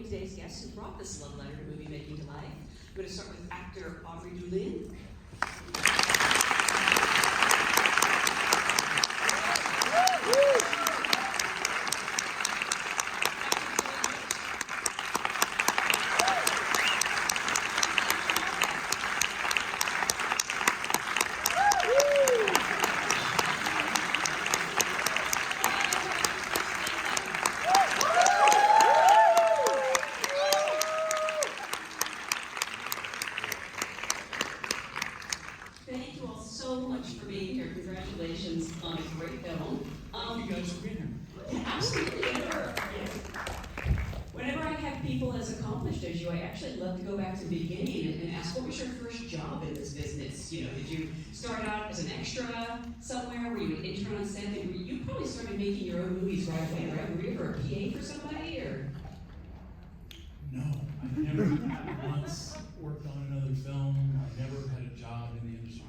welcoming today's guests who brought this love letter to movie making to life. I'm going to start with actor Aubry Dullin. Thank you all so much for being here. Congratulations on a great film. Thank you guys for being here. Yeah, absolutely. Whenever I have people as accomplished as you, I actually love to go back to the beginning and ask, what was your first job in this business? You know, did you start out as an extra somewhere? Were you an intern on set? You probably started making your own movies right away, right? Were you ever a PA for somebody, or? No, I never once worked on another film. I never had a job in the industry.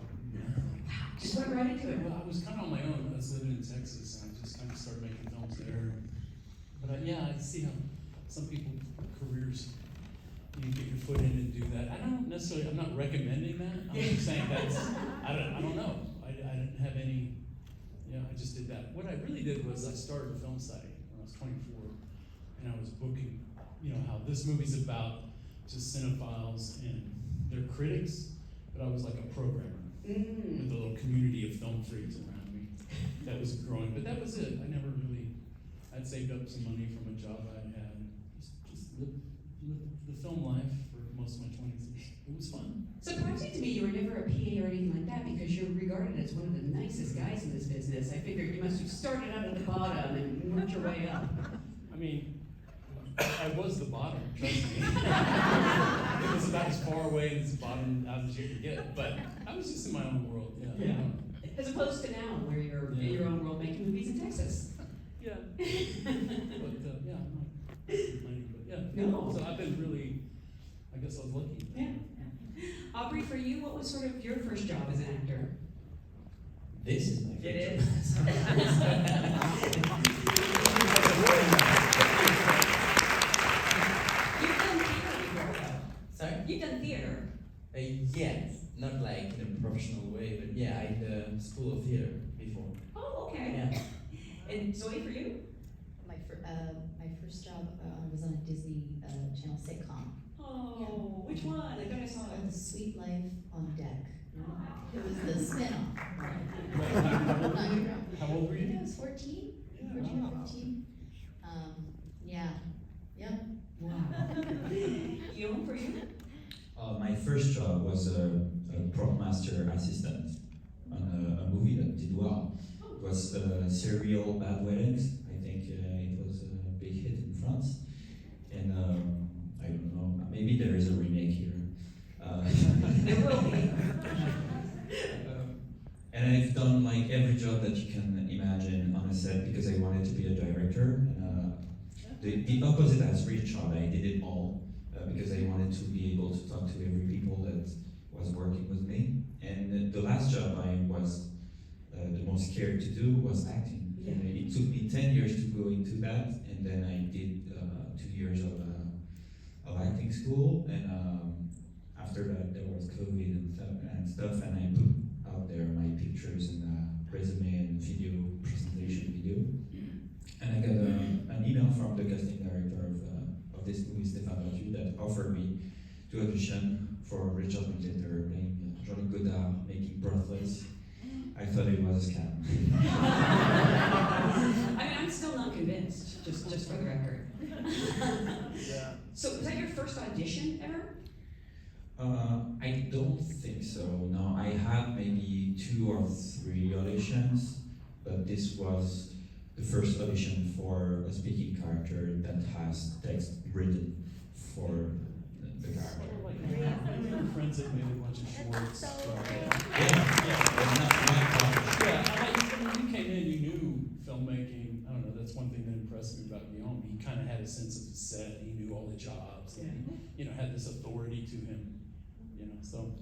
Just went right into it. Well, I was kind of on my own. I was living in Texas, and I just kind of started making films there. But yeah, I see how some people's careers, you get your foot in and do that. I don't necessarily, I'm not recommending that. I'm just saying that's, I don't know. I didn't have any, I just did that. What I really did was I started a film study when I was 24, and I was booking, how this movie's about just cinephiles and their critics, but I was like a programmer with a little community of film freaks around me that was growing. But that was it. I'd saved up some money from a job I'd had. Just lived the film life for most of my 20s. It was fun. Surprising to me you were never a PA or anything like that, because you're regarded as one of the nicest guys in this business. I figured you must have started out at the bottom and worked your way up. I mean, I was the bottom, trust me. It was about as far away as the bottom as you could get, but I was just in my own world. Yeah. As opposed to now, where you're in your own world making movies in Texas. Yeah. But I'm not complaining, but yeah. No. So I've been really, I guess I was lucky. Yeah. Aubrey, for you, what was sort of your first job as an actor? This is my first It job. is. You've done theater before, though. Sorry? You've done theater. Yes, not like in a professional way, but yeah, I did school of theater before. Oh, okay. Yeah. And Zoe, for you? My first job was on a Disney Channel sitcom. Oh, which one? I thought I saw The it. Sweet Life on Deck. It was the spin-off. How old were I think you? I was 14, Yeah, 14 wow. or 15. Yeah. Yep. Wow. Guillaume, for you? My first job was a prop master assistant on a movie that did well. It was Serial Bad Weddings. I think it was a big hit in France. And I don't know, maybe there is a remake here. There will be. And I've done like every job that you can imagine on a set because I wanted to be a director. And the opposite as Richard, I did it all because I wanted to be able to talk to every people that was working with me. And the last job I was the most scared to do was acting. Yeah. It took me 10 years to go into that, and then I did 2 years of acting school, and after that there was COVID and stuff, and I put out there my pictures and resume and video, presentation video, and I got an email from the casting director of this movie, Stéphane Vertu, that offered me to audition for Richard Linklater playing Jean-Luc Godard, making Breathless. I thought it was a scam. I mean, I'm still not convinced, just for the record. Yeah. So, was that your first audition ever? I don't think so. No, I had maybe 2 or 3 auditions, but this was the first audition for a speaking character that has text written for the character. Your friends that made a bunch of shorts. You came in, you knew filmmaking. I don't know, that's one thing that impressed me about Guillaume. He kind of had a sense of the set, he knew all the jobs, and he had this authority to him. So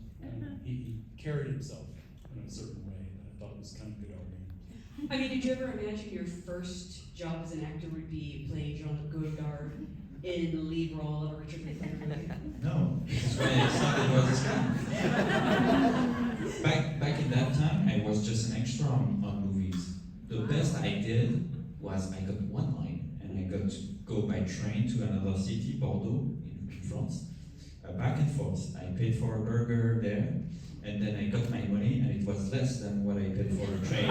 he carried himself in a certain way that I thought was kind of good over him. I mean, did you ever imagine your first job as an actor would be playing Jean-Luc Godard? in the lead role of a Richard Linklater movie? No, this is when I thought it was a scam. Back in that time, I was just an extra on movies. The best I did was I got one line, and I got to go by train to another city, Bordeaux, in France, back and forth. I paid for a burger there, and then I got my money, and it was less than what I paid for a train.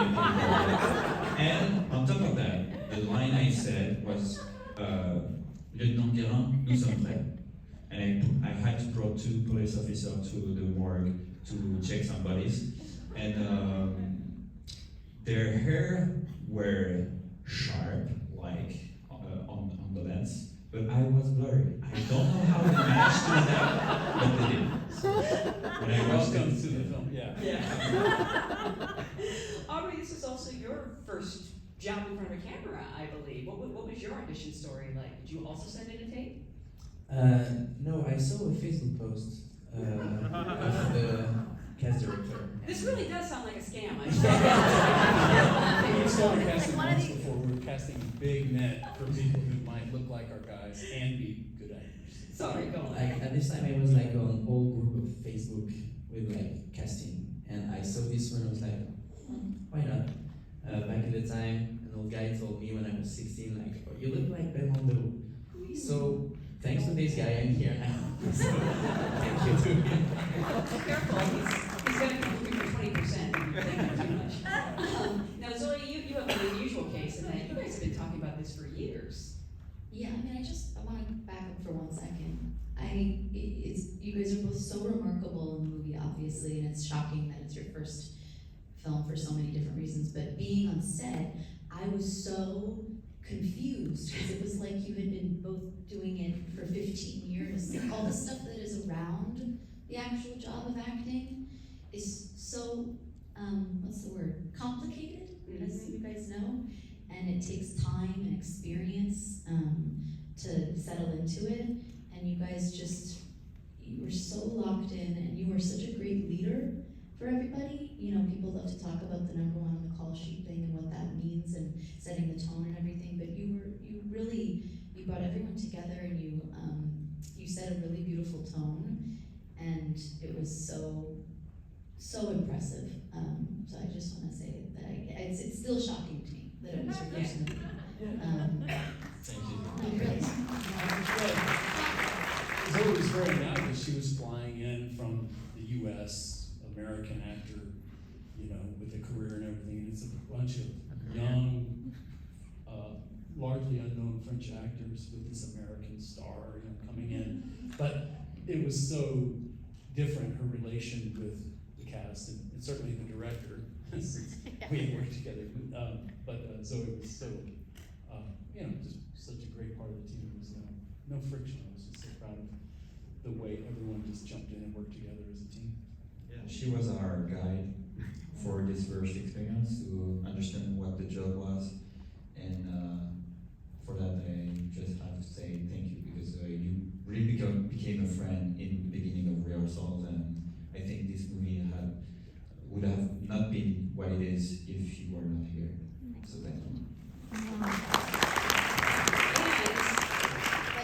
And on top of that, the line I said was, Lieutenant Guérin, nous sommes prêts. And I had to bring 2 police officers to the morgue to check some bodies. And their hair were sharp, like on the lens, but I was blurry. I don't know how they managed to do that, but they did. So when I watched Welcome it, to the film, yeah. Aubry, this is also your first job in front of a camera, I believe. What was your audition story like? Did you also send in a tape? No, I saw a Facebook post of the cast director. This really does sound like a scam. We started casting once before. We were casting a big net for people who might look like our guys and be good actors. Sorry, go on. Like at this time, I was like on whole group of Facebook with like casting, and I saw this one. I was like, why not? Back at the time, an old guy told me when I was 16, like, oh, you look like Belmondo. So thanks to this guy, I'm here now. So thank you to him. Careful, he's going to come for 20%. Thank you too much. Now, Zoey, you have an unusual case in that you guys have been talking about this for years. Yeah, I mean, I want to back up for 1 second. You guys are both so remarkable in the movie, obviously, and it's shocking that it's your first film for so many different reasons, but being on set, I was so confused, because it was like you had been both doing it for 15 years. Like, all the stuff that is around the actual job of acting is so, what's the word, complicated, as you guys know, and it takes time and experience to settle into it, and you guys you were so locked in, and you were such a great leader for everybody. You know, people love to talk about the number 1 on the call sheet thing and what that means and setting the tone and everything, but you brought everyone together, and you set a really beautiful tone, and it was so impressive. So I just want to say that it's still shocking to me that it was your first movie. thank you. No, really. Zoe was very young because she was flying in from the U.S., American actor, you know, with a career and everything. And it's a bunch of young, largely unknown French actors with this American star, you know, coming in. But it was so different, her relation with the cast, and certainly the director, since we had worked together. But Zoe was so, you know, just such a great part of the team. There was no friction. I was just so proud of the way everyone just jumped in and worked together as a team. Yeah, she was our guide for this first experience to understand what the job was, and for that I just have to say thank you, because you really became a friend in the beginning of rehearsals, and I think this movie would have not been what it is if you were not here. So thank you.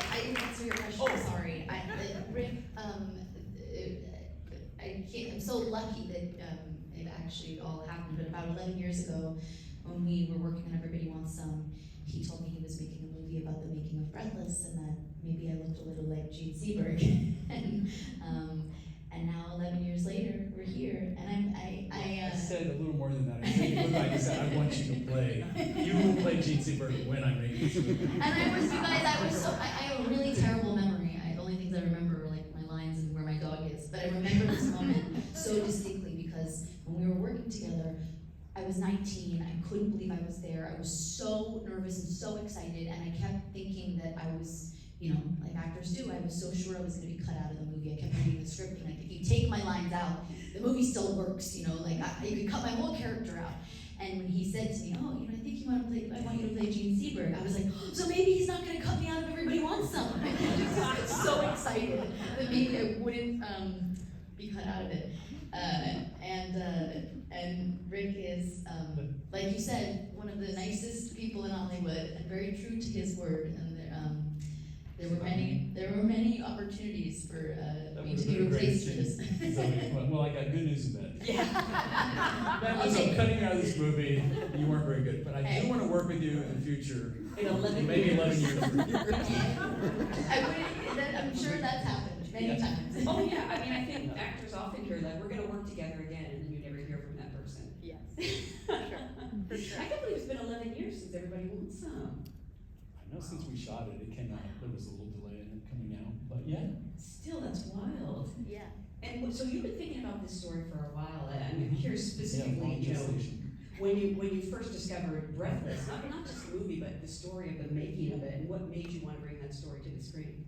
I didn't answer your question, sorry. Rick, I'm so lucky that it actually all happened, but about 11 years ago, when we were working on Everybody Wants Some, he told me he was making a movie about the making of Breathless, and that maybe I looked a little like Jean Seberg. And now 11 years later, we're here, and I said a little more than that. I said, you look like I said, I want you to play. You will play Jean Seberg when I make this movie. And I have a really terrible memory. The only things I remember are like my lines and where my dog is. But I remember this moment so distinctly because when we were working together, I was 19, I couldn't believe I was there. I was so nervous and so excited, and I kept thinking that I was, you know, like actors do, I was so sure I was gonna be cut out of the movie. I kept reading the script and like, if you take my lines out, the movie still works, you know, like you could cut my whole character out. And when he said to me, oh, you know, I think I want you to play Jean Seberg, I was like, so maybe he's not gonna cut me out of Everybody Wants Some. I was so excited that maybe I wouldn't be cut out of it. And Rick is, like you said, one of the nicest people in Hollywood and very true to his word. And there were opportunities for That me would to have be been a great replaced for this. scene. Well, I got good news and bad. Yeah. That was, I'm cutting out of this movie. You weren't very good, but I do Hey. want to work with you in the future. In 11 Maybe years. 11 years. I'm sure that's happened many Yeah. times. Oh yeah, I mean, I think actors often hear like, we're gonna work together again, and then you never hear from that person. Yes. I can't believe it's been 11 years since everybody wants some. I know since we shot it, it came out, there was a little delay in it coming out, but yeah. Still, that's wild. Yeah. And so you've been thinking about this story for a while, and I'm curious Yeah, specifically, long you know, gestation. when you first discovered Breathless, not just the movie, but the story of the making of it, and what made you want to bring that story to the screen?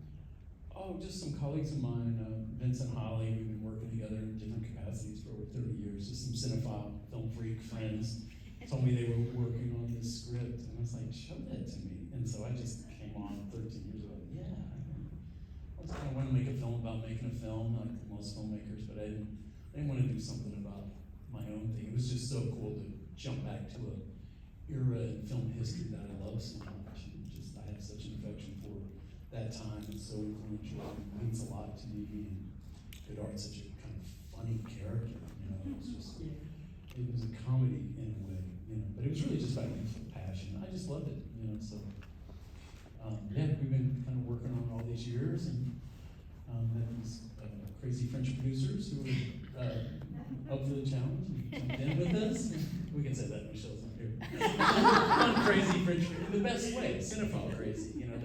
Oh, just some colleagues of mine, Vince and Holly, we've been working together in different capacities for over 30 years. Just some cinephile, film freak friends told me they were working on this script, and I was like, show that to me. And so I just came on 13 years ago. Yeah, I want to make a film about making a film, like most filmmakers, but I didn't want to do something about my own thing. It was just so cool to jump back to a era in film history that I love so much. And just I have such an affection for that time. It's so influential. It means a lot to me. And Godard's such a kind of funny character. You know, it was just it was a comedy in a way. You know, but it was really just about youthful passion. I just loved it. You know, so. Yeah, we've been kind of working on it all these years, and had these crazy French producers who were up for the challenge and jumped in with us. We can say that when Michelle's not here. Fun, crazy French, in the best way, cinephile crazy. You know,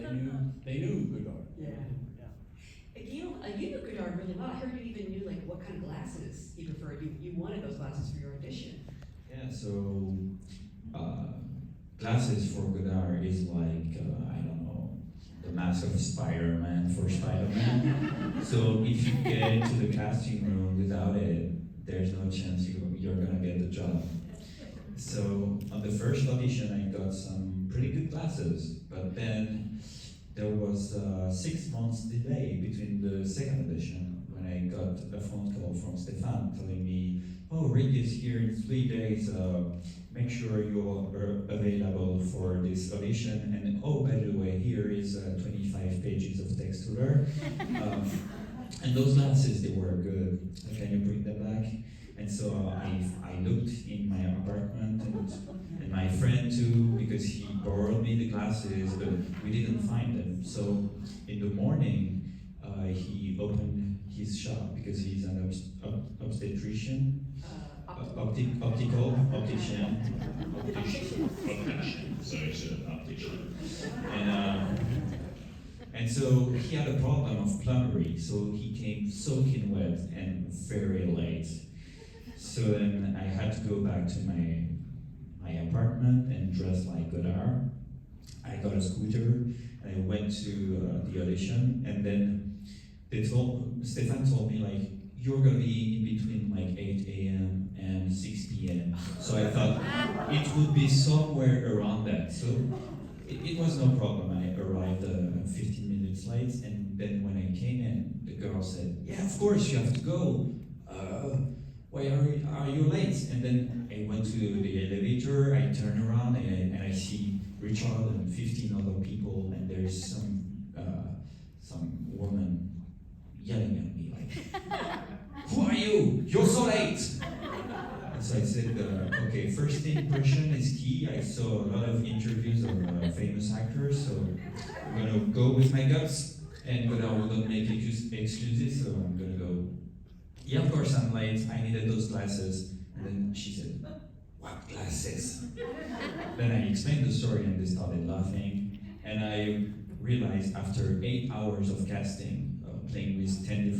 they knew Godard. Yeah. Guillaume, you knew Godard really well. I heard you even knew like what kind of glasses he preferred. You wanted those glasses for your audition. Yeah, so glasses for Godard is like, I don't know, the mask of Spider-Man for Spider-Man. So if you get into the casting room without it, there's no chance you're gonna get the job. So on the first audition, I got some pretty good glasses, but then there was a 6 months delay between the second audition when I got a phone call from Stefan telling me, oh, Rick is here in 3 days, make sure you're available for this audition, and oh, by the way, here is 25 pages of text to learn. And those glasses, they were good. Can you bring them back? And so I looked in my apartment, and my friend too, because he borrowed me the glasses, but we didn't find them. So in the morning, he opened his shop because he's an obstetrician. Optician. So it's an optician. And so he had a problem of plumbery, so he came soaking wet and very late. So then I had to go back to my apartment and dress like Godard. I got a scooter and I went to the audition, and then Stefan told me like, you're gonna be in between like 8 a.m. and 6 p.m. So I thought it would be somewhere around that. So it was no problem. I arrived 15 minutes late, and then when I came in, the girl said, yeah, of course you have to go. Why are you late? And then I went to the elevator, I turn around and I see Richard and 15 other people, and there's some woman yelling at me like, who are you? You're so late! And so I said, okay, first impression is key. I saw a lot of interviews of famous actors, so I'm gonna go with my guts, and Godard will not make excuses, so I'm gonna go. Yeah, of course I'm late, I needed those glasses. And then she said, what glasses? Then I explained the story and they started laughing. And I realized after 8 hours of casting, playing with 10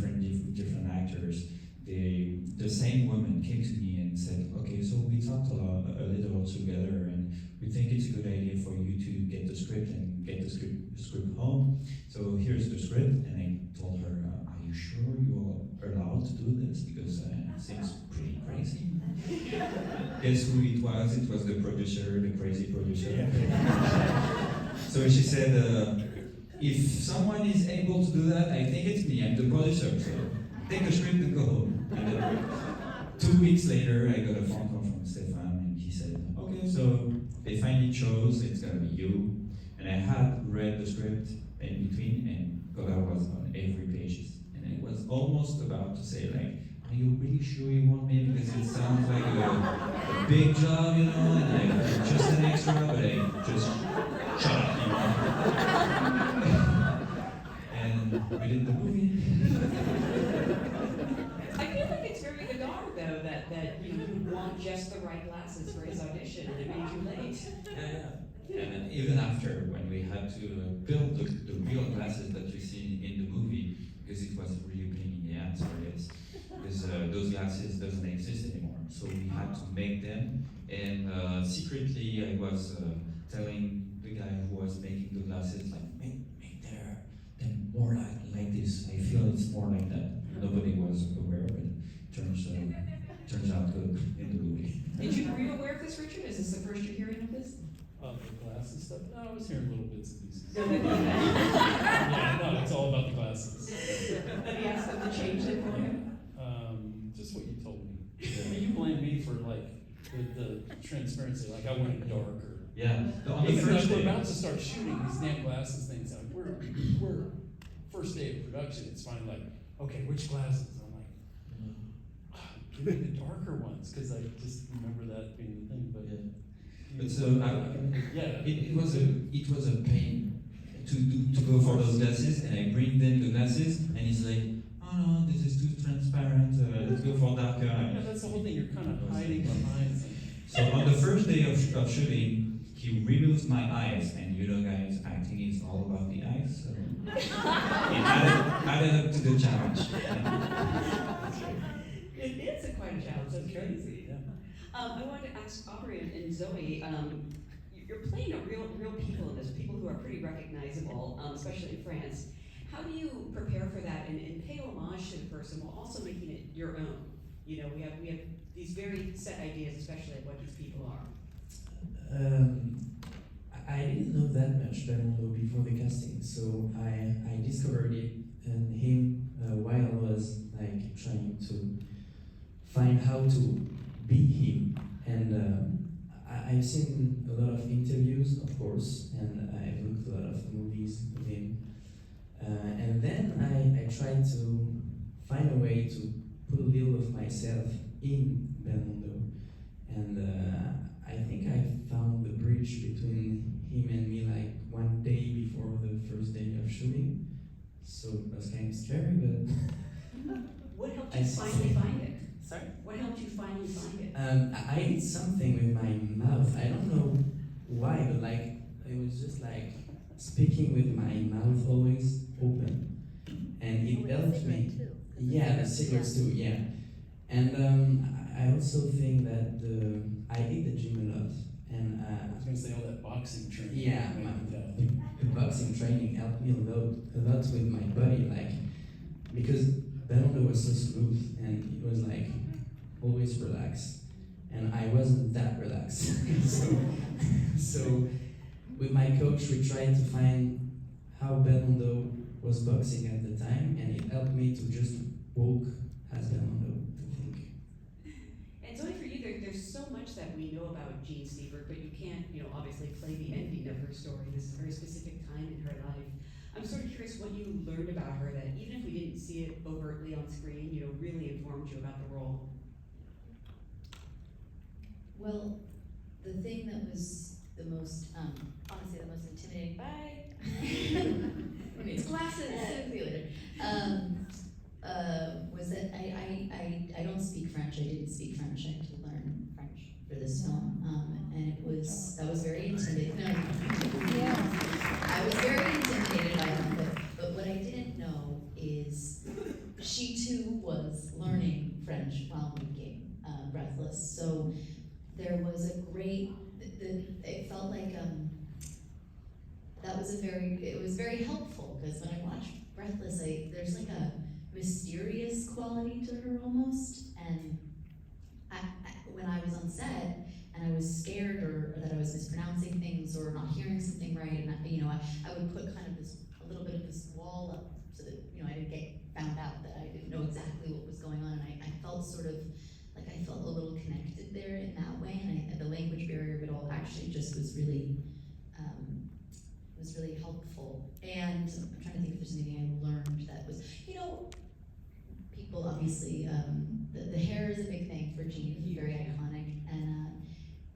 different actors, the same woman came to me and said, okay, so we talked a little together, and we think it's a good idea for you to get the script and get the script home. So here's the script, and I told her, are you sure you're allowed to do this? Because it seems pretty crazy. Guess who it was? It was the producer, the crazy producer. So she said, if someone is able to do that, I think it's me, I'm the producer, so take the script and go home. And then 2 weeks later, I got a phone call from Stefan, and he said, okay, so they finally chose, it's gonna be you. And I had read the script in between, and Godard was was on every page. And I was almost about to say like, are you really sure you want me? Because it sounds like a big job, you know, and I'm just an extra, but I just shut up, you know. And we did the movie. I feel like it's very Godard, though, that you know, you want just the right glasses for his audition, and it made you late. Yeah. And then even after, when we had to build the real glasses that you see in the movie, because it was really pain in the ass for this, because those glasses doesn't exist anymore. So we had to make them, and secretly I was telling the guy who was making the glasses, like, make them more like this. I feel it's more like that. Nobody was aware of it. Turns out good in the movie. Were you aware of this, Richard? Is this the first you're hearing of this? The glasses stuff? No, I was hearing little bits and pieces. No, Yeah, no, it's all about the glasses. Let me ask them to change it for you. Just what you told me. You blame me for like the transparency, like I went darker. Yeah. On the Even first though we're day. about to start shooting these damn glasses things out. We're first day of production. It's finally like, okay, which glasses? I'm like, give me the darker ones, because I just remember that being the thing. But But so yeah, it was a pain to go for those glasses, and I bring them the glasses, and he's like, oh no, this is too transparent. Let's go for darker. yeah, that's the whole thing. You're kind of hiding behind something. So on the first day of shooting, he removed my eyes, and you know, guys, acting is all about the eyes. So it added up to the challenge. It is quite a challenge. That's crazy. Yeah. I wanted to ask Aubry and Zoey, you're playing a real people in this, people who are pretty recognizable, especially in France. How do you prepare for that and pay homage to the person while also making it your own? You know, we have these very set ideas, especially of what these people are. I didn't know that much Belmondo before the casting, so I discovered it and him while I was like trying to find how to be him. And I've seen a lot of interviews, of course, and I've looked a lot of movies with him. And then I tried to find a way to put a little of myself in Belmondo. And I think I found the bridge between him and me like one day before the first day of shooting. So it was kind of scary, but What helped you finally find it? Sorry? What helped you finally find it? I did something with my mouth. I don't know why, but like it was just like speaking with my mouth always open, and it helped me. Yeah, the cigarettes too. Yeah, and I also think that I did the gym a lot, and I was gonna say all that boxing training. yeah, the boxing training helped me a lot with my body, like because Belmondo was so smooth and it was like always relaxed, and I wasn't that relaxed. so with my coach we tried to find how Belmondo was boxing at the time, and it helped me to just walk as Belmondo, to think. And Zoey, for you, there's so much that we know about Jean Seberg, but you can't, obviously play the ending of her story. This is a very specific time in her life. I'm sort of curious what you learned about her that even if we didn't see it overtly on screen, really informed you about the role. Well, the thing that was the most, honestly, the most intimidating, it's glasses, see you later, was that I don't speak French. I didn't speak French. I had to learn French for this film, and that was very intimidating. No, I was very intimidated by them, but what I didn't know is she too was learning French while making Breathless. So there was a great, it felt like it was very helpful, because when I watched Breathless, there's like a mysterious quality to her almost, and when I was on set and I was scared or that I was mispronouncing things or not hearing something right, and I would put kind of a little bit of this wall up so that I didn't get found out, that I didn't know exactly what was going on, and I felt sort of like I felt a little connected there in that way, and the language barrier of it all actually just was really helpful. And I'm trying to think if there's anything I learned well, obviously, the hair is a big thing for Jean. It's very iconic,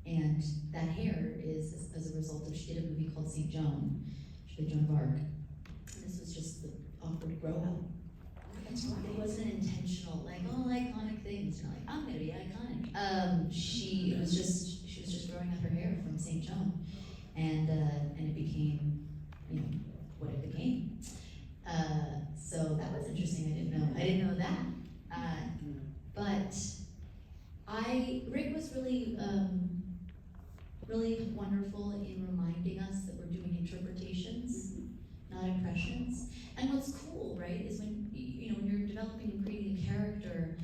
and that hair is as a result of, she did a movie called St. Joan. She did Joan of Arc. And this was just the awkward grow out. That's right. It wasn't intentional, like, oh, iconic things. You're like, I'm gonna be iconic. She was just growing out her hair from St. Joan, and it became, you know, what it became. So that was interesting. I didn't know that. But Rick was really, really wonderful in reminding us that we're doing interpretations, not impressions. And what's cool, right, is when when you're developing and creating a character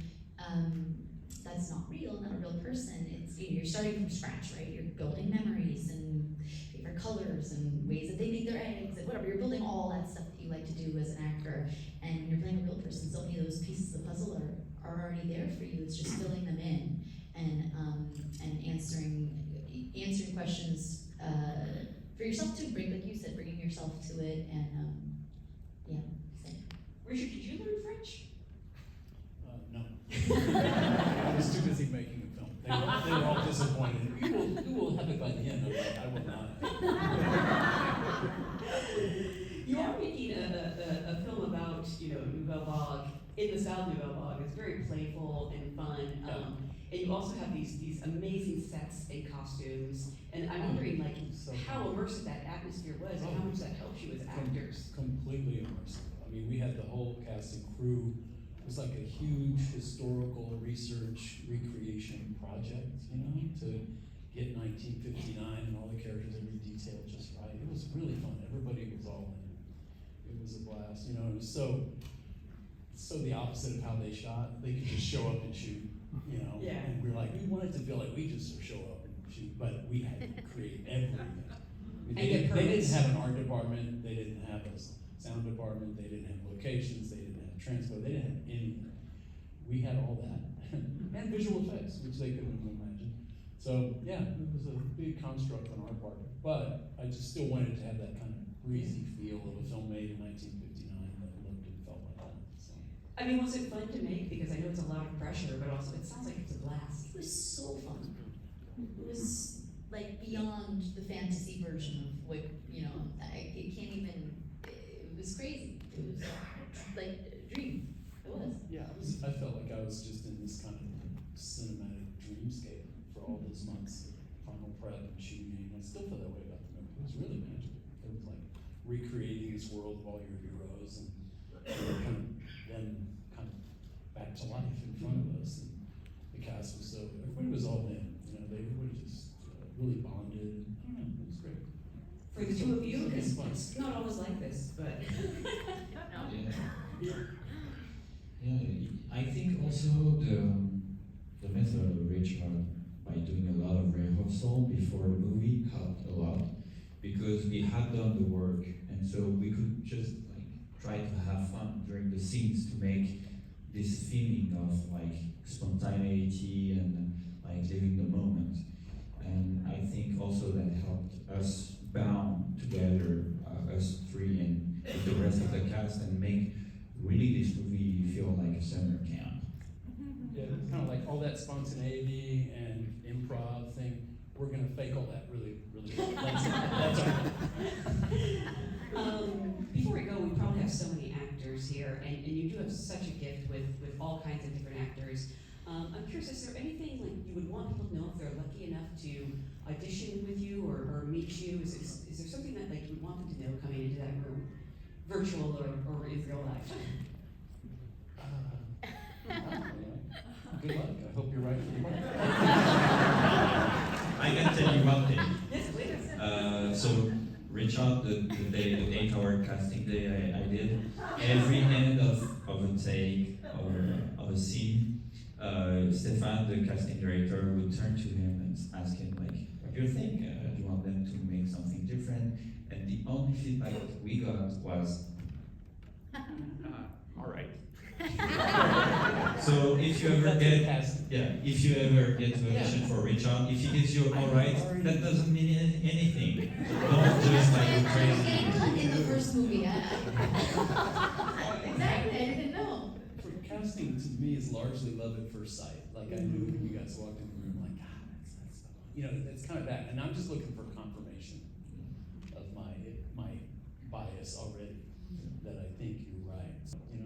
that's not real, not a real person. It's you're starting from scratch, right? You're building memories and favorite colors and ways that they make their eggs and whatever. You're building all that stuff that you like to do as an actor. And when you're playing a real person, so many of those pieces of the puzzle are already there for you. It's just filling them in and answering questions for yourself too. Like you said, bringing yourself to it and yeah. Richard, did you learn French? No. I was too busy making a film. They were all disappointed. You will have it by the end. I'm like, I will not. You are making a film about, Nouvelle Vague, in the style of Nouvelle Vague. It's very playful and fun. And you also have these amazing sets and costumes. And I'm wondering, like, how immersive that atmosphere was and how much that helped you as actors. Completely immersive. I mean, we had the whole cast and crew. It was like a huge historical research recreation project, to get 1959 and all the characters, every detail just right. It was really fun. Everybody was all in. It was a blast. It was so the opposite of how they shot. They could just show up and shoot, Yeah. And we're like, we wanted to feel like we just show up and shoot, but we had to create everything. They didn't have an art department. They didn't have a sound department. They didn't have locations. They didn't have transport. They didn't have anything. We had all that and visual effects, which they couldn't have imagined. So yeah, it was a big construct on our part, but I just still wanted to have that kind of breezy feel of a film made in 1959 that looked and felt like that. So. I mean, was it fun to make? Because I know it's a lot of pressure, but also it sounds like it's a blast. It was so fun. It was like beyond the fantasy version of what, it can't even, it was crazy. It was like a dream. It was. Yeah, I felt like I was just in this kind of cinematic dreamscape for all those months of final prep and shooting. I still feel that way about the movie. It was really magical. It was like recreating this world of all your heroes and then kind of back to life in front of us. And the cast was everybody was all in. Everybody just really bonded. I don't know, it was great. For the two of you, It's because fun. it's not always like this, but Yeah, I think also the method of Richard, by doing a lot of rehearsal before the movie, helped a lot because we had done the work, and so we could just try to have fun during the scenes to make this feeling of spontaneity and living the moment. And I think also that helped us bound together, us three and with the rest of the cast, and make really this movie feel like a summer camp. Yeah, it's kind of like all that spontaneity and improv thing. We're gonna fake all that really, really well. That's our before we go, we probably have so many actors here, and you do have such a gift with all kinds of different actors. I'm curious, is there anything you would want people to know if they're lucky enough to audition with you or meet you? Is there something that you would want them to know coming into that room, virtual or in real life? Good luck. I hope you're right for the part. I can tell you one thing. Yes, please. So Richard, the 8-hour casting day I did, every end of a take of a scene, Stefan, the casting director, would turn to him and ask him what do you think? Do you want them to make something different? And the only feedback we got was, all right. So if you ever if you ever get to audition for Richard, if he gives you all right, that doesn't mean anything. Don't just go crazy. In the first movie, exactly. I didn't know. For casting to me is largely love at first sight. Like I knew when you guys walked in the room, like, God, that's you know, it's kind of that. And I'm just looking for confirmation of my bias already that I think you're right. So, you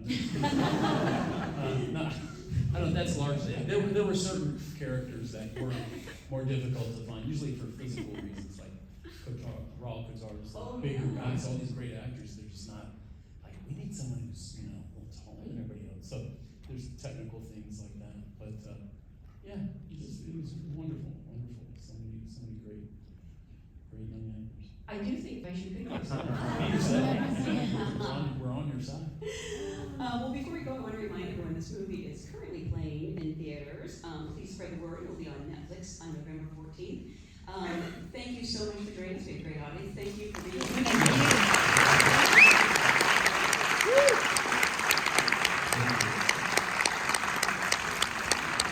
know, no, I don't. That's largely. There were certain characters that were more difficult to find, usually for physical reasons, like Godard, bigger guys, all these great actors. They're just not like we need someone who's a little taller than everybody else. So there's technical things like that. But yeah, it was wonderful. So many great young actors. I do think I should pick up. We're on your side. Well, before we go, I want to remind everyone this movie is currently playing in theaters. Please spread the word. It will be on Netflix on November 14th. Thank you so much for joining us. We had a great audience. Thank you for being here.